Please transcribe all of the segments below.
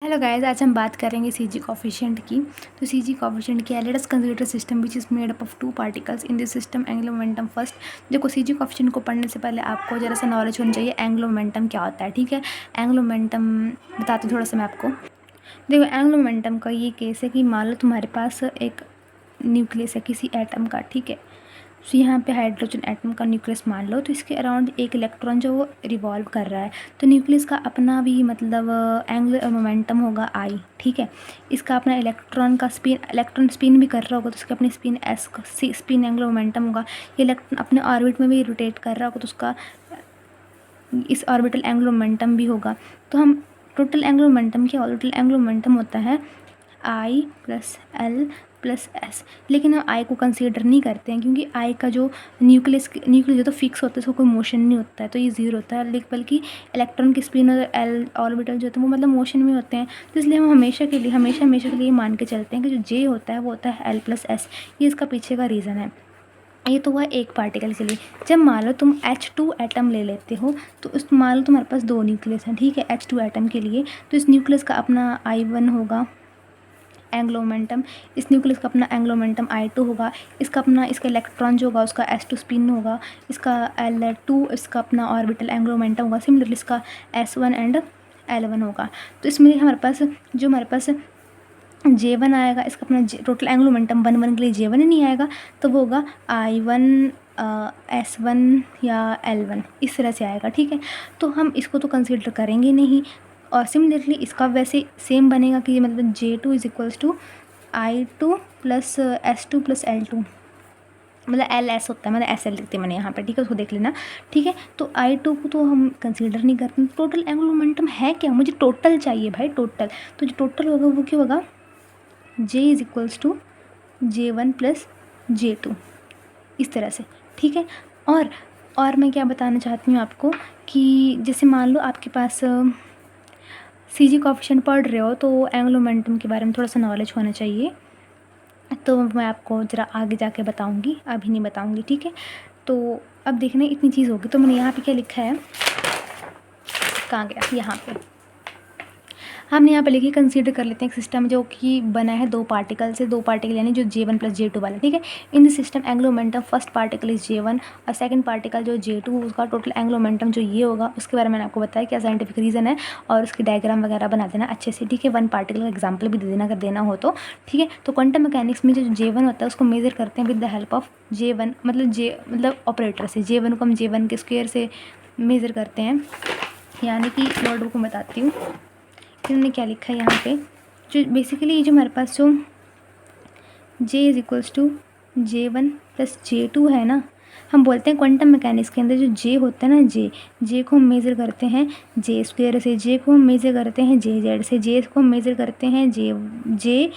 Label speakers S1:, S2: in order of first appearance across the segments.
S1: Hello guys, आज हम बात करेंगे सीजी कोफिशिएंट की। तो सीजी कोफिशिएंट क्या है? Let us consider system which is made up of two particles in this system angular momentum first. देखो, सीजी कोफिशिएंट को पढ़ने से पहले आपको जरा सा नॉलेज होनी चाहिए एंगुलर मोमेंटम क्या होता है। ठीक है, एंगुलर मोमेंटम बताती हूँ थोड़ा सा मैं आपको। देखो, एंगुलर मोमेंटम का ये केस है कि मान लो तुम्हारे पास एक न्यूक्लियस है किसी एटम का। ठीक है, तो यहाँ पे हाइड्रोजन एटम का न्यूक्लियस मान लो, तो इसके अराउंड एक इलेक्ट्रॉन जो वो रिवॉल्व कर रहा है। तो न्यूक्लियस का अपना भी मतलब एंगुलर मोमेंटम होगा आई। ठीक है, इसका अपना इलेक्ट्रॉन स्पिन भी कर रहा होगा तो उसका अपनी spin S spin angular momentum होगा। ये इलेक्ट्रॉन अपने ऑर्बिट में भी रोटेट कर रहा होगा तो उसका इस ऑर्बिटल एंगुलर मोमेंटम भी होगा। तो हम टोटल एंगुलर मोमेंटम क्या होगा? टोटल एंगुलर मोमेंटम होता है आई प्लस एल प्लस एस। लेकिन हम आई को कंसीडर नहीं करते हैं क्योंकि आई का जो न्यूक्लियस जो तो फिक्स होता है, उसका कोई मोशन नहीं होता है, तो ये ज़ीरो होता है। लेकिन बल्कि इलेक्ट्रॉन की स्पिन और एल ऑर्बिटल जो होते हैं वो मतलब मोशन में होते हैं। तो इसलिए हम हमेशा के लिए मान के चलते हैं कि जो जे होता है वो होता है एल प्लस एस। ये इसका पीछे का रीज़न है। ये तो हुआ एक पार्टिकल के लिए। जब मान लो तुम H2 एटम ले लेते हो तो उस मान लो तुम्हारे पास दो न्यूक्लियस हैं। ठीक है, H2 एटम के लिए तो इस न्यूक्लियस का अपना I1 होगा एंगुलर मोमेंटम, इस न्यूक्लियस का अपना एंगुलर मोमेंटम I2 होगा, इसका इलेक्ट्रॉन जो होगा उसका S2 स्पिन होगा, इसका L2 इसका अपना ऑर्बिटल एंगुलर मोमेंटम होगा, सिमिलरली इसका S1 एंड L1 होगा। तो इसमें हमारे पास J1 आएगा, इसका अपना टोटल एंगुलर मोमेंटम 1 के लिए J1 ही नहीं आएगा, तो वो होगा I1 S1 या L1 इस तरह से आएगा। ठीक है, तो हम इसको तो कंसीडर करेंगे नहीं। और सिमिलरली इसका वैसे सेम बनेगा कि मतलब J2 is equals to I2 plus S2 plus L2, मतलब LS होता है, मतलब SL लिखते हैं मैंने यहाँ पर। ठीक है, उसको देख लेना। ठीक है, तो I2 को तो हम कंसीडर नहीं करते। टोटल एंगुलर मोमेंटम है क्या? मुझे टोटल चाहिए भाई, टोटल। तो जो टोटल होगा वो क्या होगा? J is equals to J1 plus J2 इस तरह से। ठीक है, और मैं क्या बताना चाहती हूँ आपको कि जैसे मान लो आपके पास सीजी कोएफिशिएंट पढ़ रहे हो तो एंगुलर मोमेंटम के बारे में थोड़ा सा नॉलेज होना चाहिए। तो मैं आपको ज़रा आगे जाके बताऊँगी, अभी नहीं बताऊँगी। ठीक है, तो अब देखना इतनी चीज़ होगी। तो मैंने यहाँ पे क्या लिखा है, कहाँ गया, यहाँ पे हमने यहाँ पे लिखी कंसीडर कर लेते हैं एक सिस्टम जो कि बना है दो पार्टिकल यानी जो J1 प्लस J2 वाला। ठीक है, in this system angular momentum first particle is J1 और सेकंड पार्टिकल जो J2 उसका टोटल एंगुलर मोमेंटम जो ये होगा उसके बारे में मैंने आपको बताया क्या साइंटिफिक रीज़न है और उसकी डायग्राम वगैरह बना देना अच्छे से। ठीक है, वन पार्टिकल का एग्जाम्पल भी दे देना अगर देना हो तो। ठीक है, तो क्वांटम मैकेनिक्स में जो J1 होता है उसको मेजर करते हैं with the help of J1 मतलब ऑपरेटर से। J1 को हम J1 के स्क्वायर से मेज़र करते हैं, यानी कि नोटबुक में बताती हूँ इन्होंने क्या लिखा है यहाँ पे। जो बेसिकली जो हमारे पास जो J is equals to J1 plus J2 है ना, हम बोलते हैं क्वांटम मैकेनिक्स के अंदर जो J होता है ना, J को हम मेज़र करते हैं J स्क्वायर से, J को हम मेज़र करते हैं JZ से, J को हम मेज़र करते हैं J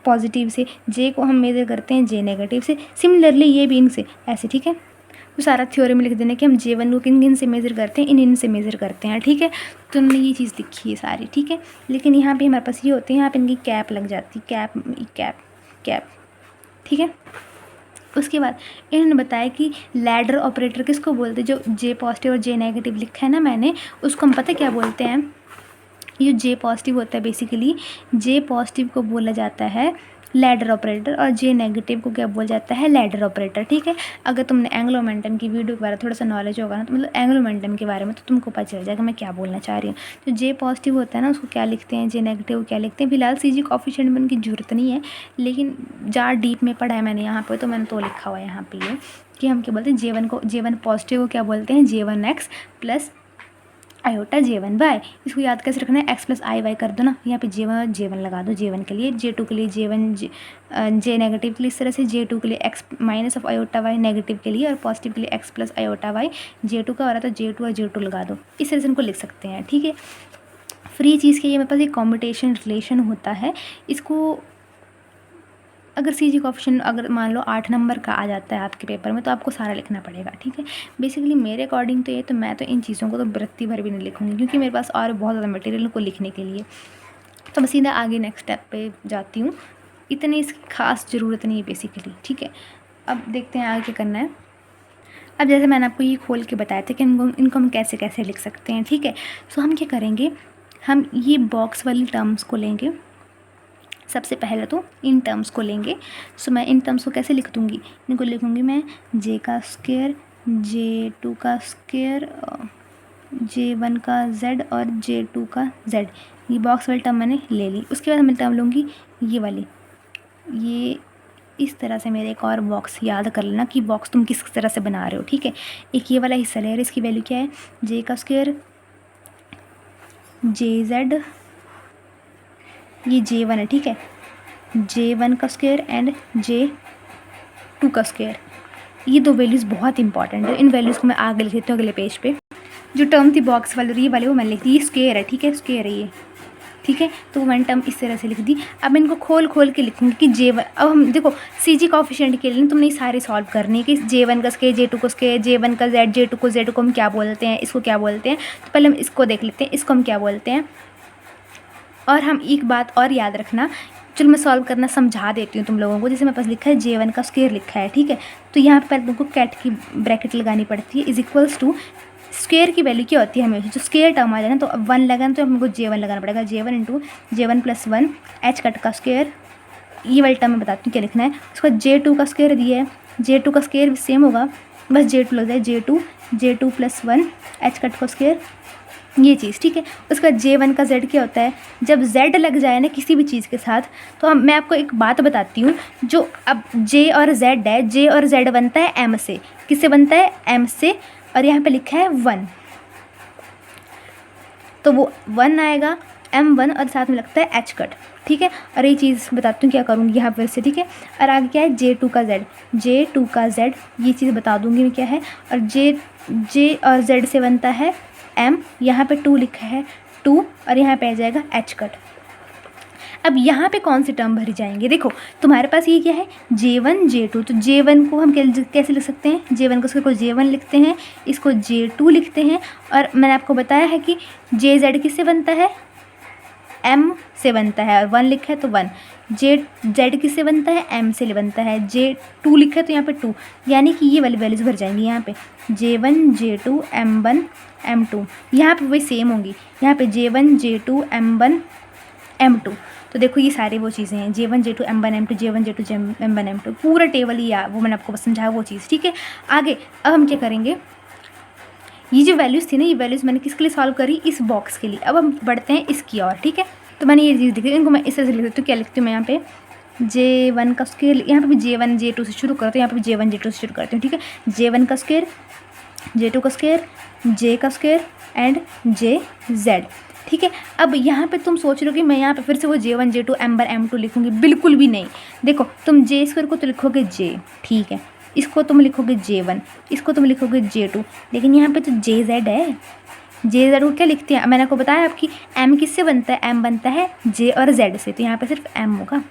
S1: पॉजिटिव से, J को हम मेज़र करते हैं J नेगेटिव से। सिमिलरली ये भी इनसे ऐसे। ठीक है, तो सारा थ्योरी में लिख देना कि हम J1 को किन किन से मेज़र करते हैं, इन से मेज़र करते हैं। ठीक है, तो हमने ये चीज़ लिखी है सारी। ठीक है, लेकिन यहाँ पे हमारे पास ये होते हैं, यहाँ पे इनकी कैप लग जाती, कैप। ठीक है, उसके बाद इन्होंने बताया कि लैडर ऑपरेटर किसको बोलते हैं? जो J पॉजिटिव और J नेगेटिव लिखा है ना मैंने, उसको हम पता क्या बोलते हैं? ये J पॉजिटिव होता है, बेसिकली J पॉजिटिव को बोला जाता है लैडर ऑपरेटर और J नेगेटिव को क्या बोला जाता है? Ladder operator. ठीक है, अगर तुमने एंगुलर मोमेंटम की वीडियो के बारे में थोड़ा सा नॉलेज होगा ना, तो मतलब एंगुलर मोमेंटम के बारे में, तो तुमको पता चल जाएगा मैं क्या बोलना चाह रही हूँ। तो J पॉजिटिव होता है ना, उसको क्या लिखते हैं? J नेगेटिव को क्या लिखते हैं? फिलहाल सीजी कोएफिशिएंट में उनकी जरूरत नहीं है, लेकिन जहाँ डीप में पढ़ा है मैंने यहाँ पर, तो मैंने तो लिखा हुआ है यहाँ पे ये कि हम क्या बोलते हैं? J1 पॉजिटिव को क्या बोलते हैं? J1x plus iota J1y। इसको याद कैसे रखना है? x प्लस आई कर दो ना, यहाँ पे J1 लगा दो J1 के लिए, J2 के लिए J नेगेटिव के लिए इस तरह से, J2 के लिए x minus of iota y negative के लिए, और पॉजिटिव के लिए x plus iota y। J2 का हो रहा था J2 और J2 लगा दो, इस तरह से इनको लिख सकते हैं। ठीक है, फ्री चीज़ के ये मेरे पास एक कॉम्बिटेशन रिलेशन होता है। इसको अगर सीजी कोएफिशिएंट अगर मान लो 8 नंबर का आ जाता है आपके पेपर में, तो आपको सारा लिखना पड़ेगा। ठीक है, बेसिकली मेरे अकॉर्डिंग तो ये, तो मैं तो इन चीज़ों को तो वृत्ति भर भी नहीं लिखूँगी क्योंकि मेरे पास और बहुत ज़्यादा मटेरियल को लिखने के लिए। तो मैं सीधा आगे नेक्स्ट स्टेप पे जाती हूँ, इतनी इसकी खास ज़रूरत नहीं है बेसिकली। ठीक है, अब देखते हैं आगे क्या करना है। अब जैसे मैंने आपको ये खोल के बताया था कि इनको हम कैसे कैसे लिख सकते हैं। ठीक है, तो हम क्या करेंगे, हम ये बॉक्स वाली टर्म्स को लेंगे। सबसे पहले तो इन टर्म्स को लेंगे। सो मैं इन टर्म्स को कैसे लिख दूँगी, इनको लिखूँगी मैं जे का स्क्वायर, J2 का स्क्वायर, J1 का Z और J2 का Z। ये बॉक्स वाली टर्म मैंने ले ली। उसके बाद मैं टर्म लूँगी ये वाली। ये इस तरह से मेरे एक और बॉक्स याद कर लेना कि बॉक्स तुम किस तरह से बना रहे हो, ठीक है। एक ये वाला हिस्सा ले रहे, इसकी वैल्यू क्या है, जे का स्क्वायर, JZ, ये J1 है, ठीक है, J1 का स्क्वायर एंड J2 का स्क्वायर। ये दो वैल्यूज़ बहुत इंपॉर्टेंट है, इन वैल्यूज़ को मैं आगे लिख देती हूँ अगले पेज पे। जो टर्म थी बॉक्स वाली ये वाली वो मैंने लिख दी, ये स्क्वायर है, ठीक है, स्क्वायर है ये, ठीक है। तो मैंने टर्म इस तरह से लिख दी। अब मैं इनको खोल खोल के लिखूँगी कि J1। अब हम देखो CG कोएफिशिएंट के लिए तुमने सारे सॉल्व करनी है कि J1 का स्क्वायर, J2 को स्क्वायर, J1 का Z, J2 को Z को हम क्या बोलते हैं, इसको क्या बोलते हैं। तो पहले हम इसको देख लेते हैं, इसको हम क्या बोलते हैं। और हम एक बात और याद रखना, चलो मैं सॉल्व करना समझा देती हूँ तुम लोगों को। जैसे मेरे पास लिखा है J1 का स्क्वायर लिखा है, ठीक है। तो यहाँ पर पहले तुमको कैट की ब्रैकेट लगानी पड़ती है, इज इक्वल्स टू स्क्वायर की वैल्यू क्या होती है हमेशा, जो स्क्वायर टर्म आ जाए ना तो 1 लगाना, तो हमको J1 लगाना पड़ेगा, J1 into J1 plus 1 H cut का स्क्वायर। ये वाली टर्म मैं बताती हूँ क्या लिखना है। उसके बाद J2 का स्क्वायर दिया है, J2 का स्क्वायर भी सेम होगा, बस J2 लग जाए, J2 प्लस 1 एच कट का स्क्वायर, ये चीज़, ठीक है। उसका J1 का Z क्या होता है, जब Z लग जाए ना किसी भी चीज़ के साथ तो मैं आपको एक बात बताती हूँ। जो अब J और Z है, J और Z बनता है M से, किससे बनता है, M से, और यहाँ पे लिखा है 1, तो वो 1 आएगा, M1 और साथ में लगता है H कट, ठीक है। और ये चीज़ बताती हूँ क्या करूँगी यहाँ पर से, ठीक है। और आगे क्या है, J2 का Z, ये चीज़ बता दूँगी मैं क्या है। और J और Z से बनता है M, यहाँ पे 2 लिखा है 2, और यहाँ पे आ जाएगा H कट। अब यहाँ पे कौन सी टर्म भरी जाएंगे, देखो तुम्हारे पास ये क्या है, J1 J2। तो J1 को हम कैसे लिख सकते हैं, J1 को इसको J1 लिखते हैं, इसको J2 लिखते हैं। और मैंने आपको बताया है कि JZ किससे बनता है, M से बनता है, और 1 लिखा है तो 1। Z किससे बनता है, M से बनता है, J2 लिखा है तो यहाँ पे 2, यानी कि ये वाली वैल्यूज़ भर जाएंगी यहाँ पे, J1 J2 M1 M2। यहाँ पे वही सेम होंगी, यहाँ पे J1 J2 M1 M2। तो देखो ये सारी वो चीज़ें हैं, J1 J2 M1 M2, J1 J2 M1 M2, पूरा टेबल ही वो मैंने आपको समझाया वो चीज़, ठीक है। आगे अब हम क्या करेंगे, ये जो वैल्यूज़ थी ना, ये वैल्यूज़ मैंने किसके लिए सॉल्व करी, इस बॉक्स के लिए। अब हम बढ़ते हैं इसकी और, ठीक है। तो मैंने ये चीज़ लिखी, इनको मैं इस तरह से लिख देती हूँ, क्या लिखती हूँ मैं यहाँ पे, J1 का स्क्वायर, यहाँ पे भी J1 J2 से शुरू करती हूँ, यहाँ पे भी J1 J2 से शुरू करती हूँ, ठीक है। J1 का स्क्वायर, J2 का स्क्वायर, J का स्क्वायर एंड JZ, ठीक है। अब यहाँ पे तुम सोच रहे हो कि मैं यहाँ पे फिर से वो J1 J2 M1 M2 लिखूँगी, बिल्कुल भी नहीं। देखो तुम J स्क्वायर को तो लिखोगे J, ठीक है, इसको तुम लिखोगे J1, इसको तुम लिखोगे J2, लेकिन यहाँ पे तो JZ है। JZ को क्या लिखते हैं, मैंने आपको बताया आपकी M किससे बनता है, M बनता है J और Z से, तो यहाँ पे सिर्फ M होगा।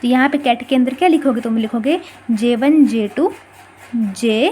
S1: तो यहाँ पे कैट के अंदर क्या लिखोगे, तुम लिखोगे J1 J2 J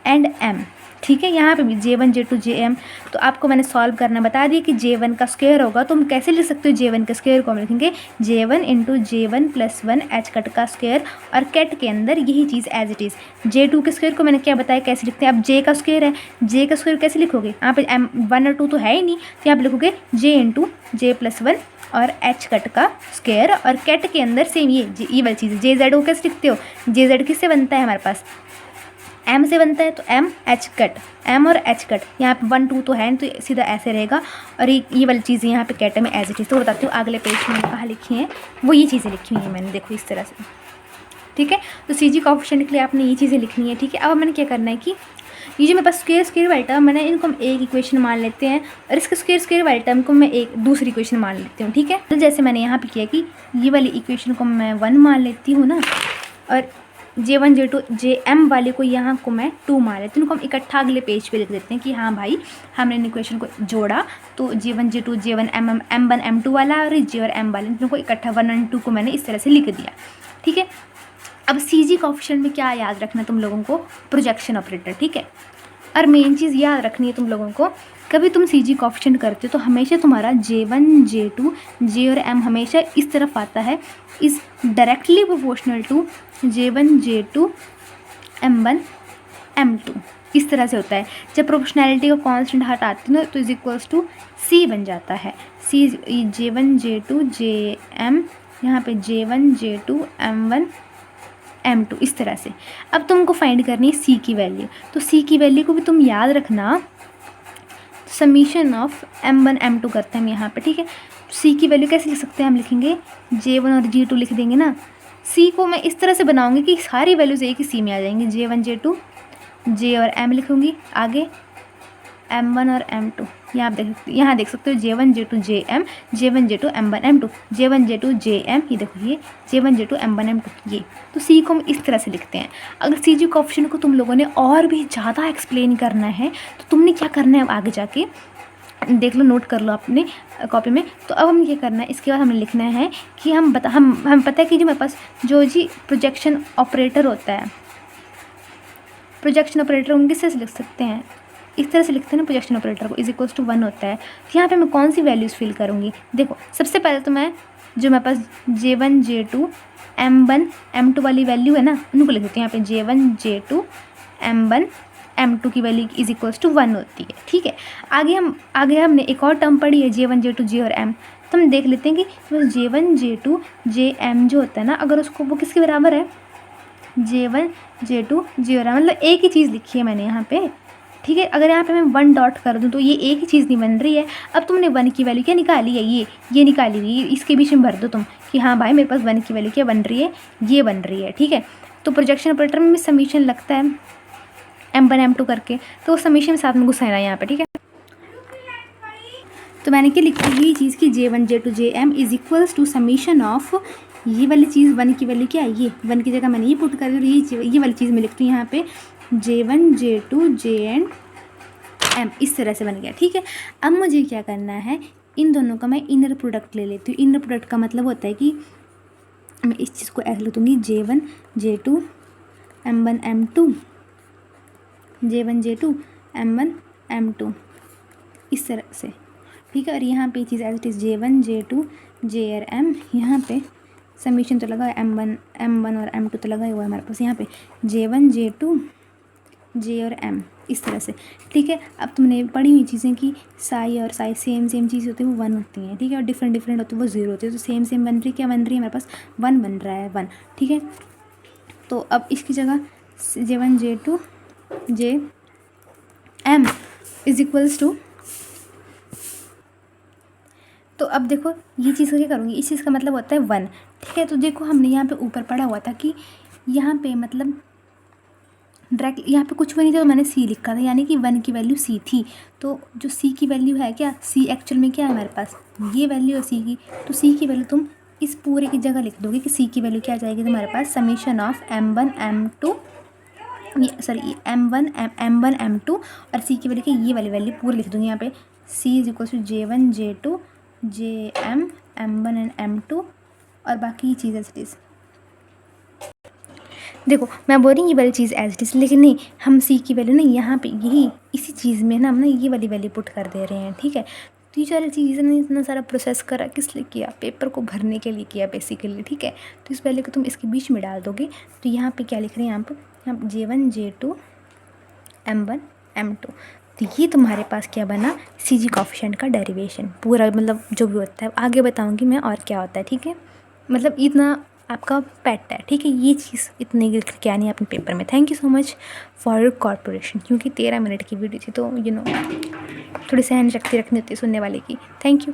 S1: and M, ठीक है। यहाँ पे भी J1 J2 JM। तो आपको मैंने सॉल्व करना बता दिया कि J1 का स्क्वायर होगा, तो हम कैसे लिख सकते हो, J1 का स्क्वायर को हम लिखेंगे J1 into J1 plus 1 H cut का स्क्वायर, और कैट के अंदर यही चीज़ एज इट इज़। J2 के स्क्वायर को मैंने क्या बताया कैसे लिखते हैं। अब J का स्क्वायर है, J का स्क्वायर कैसे लिखोगे, यहाँ पे M1 और 2 तो है ही नहीं, तो यहाँ पे लिखोगे J इंटू J प्लस 1 और एच कट का स्क्वायर, और कैट के अंदर सेम ये वाली चीज़ JZ को कैसे लिखते हो, JZ किससे बनता है हमारे पास, M से बनता है, तो M H कट, M और H कट, यहाँ पे 1 2 तो है तो सीधा ऐसे रहेगा। और ये वाली चीज़ें यहाँ पे कैट में एज इट इज़। तो बताती हूँ अगले पेज में कहाँ लिखी हैं, वो ये चीज़ें लिखी हुई हैं मैंने, देखो इस तरह से, ठीक है। तो CG कोएफिशिएंट के लिए आपने ये चीज़ें लिखनी है, ठीक है। अब मैंने क्या करना है कि ये जो मेरे पास स्क्वायर वाली टर्म मैंने इनको हम एक इक्वेशन मान लेते हैं, और इसके स्क्वायर वाली टर्म को मैं एक दूसरी इक्वेशन मान लेती हूँ, ठीक है। तो जैसे मैंने यहाँ पे किया कि ये वाली इक्वेशन को मैं 1 मान लेती हूँ ना, और J1 J2 JM वाले को यहाँ को मैं 2 मान लेती हूँ। इनको हम इकट्ठा अगले पेज पे लिख देते हैं कि हाँ भाई हमने इन इक्वेशन को जोड़ा, तो J1 J2 J1 M1 M2 वाला और J और M वाले इनको इकट्ठा 1 और 2 को मैंने इस तरह से लिख दिया, ठीक है। अब CG कोएफिशिएंट में क्या याद रखना तुम लोगों को, प्रोजेक्शन ऑपरेटर, ठीक है। और मेन चीज़ याद रखनी है तुम लोगों को, कभी तुम CG कोएफिशिएंट करते हो तो हमेशा तुम्हारा J1 J2 J और M हमेशा इस तरफ आता है, is directly proportional to J1 J2 M1 M2, इस तरह से होता है। जब प्रोपोर्शनैलिटी का कांस्टेंट हटाती हूँ तो इज इक्वल्स टू सी बन जाता है। सी J1 J2 JM, यहाँ पे J1 J2 M1 M2 इस तरह से। अब तुमको फाइंड करनी है सी की वैल्यू, तो सी की वैल्यू को भी तुम याद रखना, समीशन ऑफ M1 M2 करते हैं हम यहाँ पे, ठीक है। सी की वैल्यू कैसे लिख सकते हैं, हम लिखेंगे J1 और J2 लिख देंगे ना। सी को मैं इस तरह से बनाऊंगी कि सारी वैल्यूज एक ही सी में आ जाएंगी। J1 J2 J और M लिखूंगी, आगे M1 और M2, यहाँ देख सकते हो J1 J2 JM, J1 J2 M1 M2, J1 J2 JM, ये देखो ये J1 J2 M1 M2 ये। तो सी को हम इस तरह से लिखते हैं। अगर सीजी कोएफिशिएंट को तुम लोगों ने और भी ज़्यादा एक्सप्लेन करना है तो तुमने क्या करना है, आगे जाके देख लो, नोट कर लो अपने कॉपी में। तो अब हम ये करना है, इसके बाद हमें लिखना है कि हम पता है कि जो मेरे पास जो जी प्रोजेक्शन ऑपरेटर होता है, प्रोजेक्शन ऑपरेटर हम किससे लिख सकते हैं, इस तरह से लिखते हैं ना, प्रोजेक्शन ऑपरेटर को इज इक्वल्स टू 1 होता है। तो यहाँ पे मैं कौन सी वैल्यूज़ फिल करूँगी, देखो सबसे पहले तो मैं जो मेरे पास J1 J2 M1 M2 वाली वैल्यू है ना, उनको लिख देती हूँ। यहाँ पे J1 J2 M1 M2 की वैल्यू इज इक्वल्स टू 1 होती है, ठीक है। आगे हमने एक और टर्म पढ़ी है J1 J2 J और M, तो हम देख लेते हैं कि J1 J2 JM जो होता है ना, अगर उसको वो किसके बराबर है, J1 J2 J और M, मतलब एक ही चीज़ लिखी है मैंने यहाँ पे, ठीक है। अगर यहाँ पे मैं 1 डॉट कर दूँ तो ये एक ही चीज़ नहीं बन रही है। अब तुमने 1 की वैल्यू क्या निकाली है, ये निकाली हुई, इसके बीच में भर दो तुम कि हाँ भाई मेरे पास 1 की वैल्यू क्या बन रही है, ये बन रही है, ठीक है। तो प्रोजेक्शन ऑपरेटर में समीशन लगता है M1 M2 करके, तो समीशन साथ में घुसाना है यहाँ पे, ठीक है। तो मैंने क्या लिखी ये चीज़ की J1 J2 JM is equals to summation of ये वाली चीज़ 1 की वैल्यू क्या है, ये 1 की जगह मैंने ये पुट कर दी, ये वाली चीज़ मैं लिखती हूँ यहाँ पे J1 J2 J and M, इस तरह से बन गया, ठीक है। अब मुझे क्या करना है, इन दोनों का मैं इनर प्रोडक्ट ले लेती हूँ। इनर प्रोडक्ट का मतलब होता है कि मैं इस चीज़ को ऐसे लिख दूँगी J1 J2 M1 M2, J1 J2 M1 M2 इस तरह से, ठीक है। और यहाँ पे चीज़ as it is J1 J2 J और M, यहाँ पे समीशन तो लगा है M1 और M2 तो लगा हुआ है हमारे पास, यहाँ पे J1 J2 J और M इस तरह से, ठीक है। अब तुमने पढ़ी हुई चीज़ें कि साई और साई सेम चीज़ होती है, वो 1 होती हैं, ठीक है। और डिफरेंट होती है, वो 0 होती है। तो सेम बन रही, क्या बन रही है हमारे पास, 1 बन रहा है, 1, ठीक है। तो अब इसकी जगह J1 J2 J M is equals to, तो अब देखो ये चीज़ क्या करूँगी, इस चीज़ का मतलब होता है 1, ठीक है। तो देखो हमने यहाँ पे ऊपर पढ़ा हुआ था कि यहाँ पे मतलब डायरेक्ट यहाँ पे कुछ भी नहीं था, तो मैंने सी लिखा था, यानी कि 1 की वैल्यू सी थी। तो जो सी की वैल्यू है क्या, सी एक्चुअल में क्या है हमारे पास, ये वैल्यू है सी की। तो सी की वैल्यू तुम इस पूरे की जगह लिख दोगे कि सी की वैल्यू क्या आ जाएगी तुम्हारे पास, summation of M1 M2 M1 M2 और सी की वैल्यू की ये वाली वैल्यू पूरी लिख दूँगी यहाँ पे, C is equal to J1 J2 JM M1 and M2 और बाकी चीज़ एज इट इज़। देखो मैं बोल रही ये वाली चीज़ एज इट इज़, लेकिन नहीं, हम सी की वैल्यू ना यहाँ पे यही इसी चीज़ में ना हम ना ये वाली वैल्यू पुट कर दे रहे हैं, ठीक है। तो ये सारी चीज़ें ने इतना सारा प्रोसेस करा किस लिए किया, पेपर को भरने के लिए किया बेसिकली, ठीक है। तो इस वैल्यू को तुम इसके बीच में डाल दोगे, तो यहाँ पे क्या लिख रहे हैं, यहाँ पे J1 J2 M1 M2, तो ये तुम्हारे पास क्या बना, सीजी कोएफिशिएंट का डेरिवेशन पूरा, मतलब जो भी होता है आगे बताऊँगी मैं और क्या होता है, ठीक है। मतलब इतना आपका पेट है, ठीक है। ये चीज़ इतनी लिख के आनी है अपने पेपर में। Thank you so much for your corporation, क्योंकि 13 मिनट की वीडियो थी तो थोड़ी सहन शक्ति रखनी होती है सुनने वाले की। Thank you.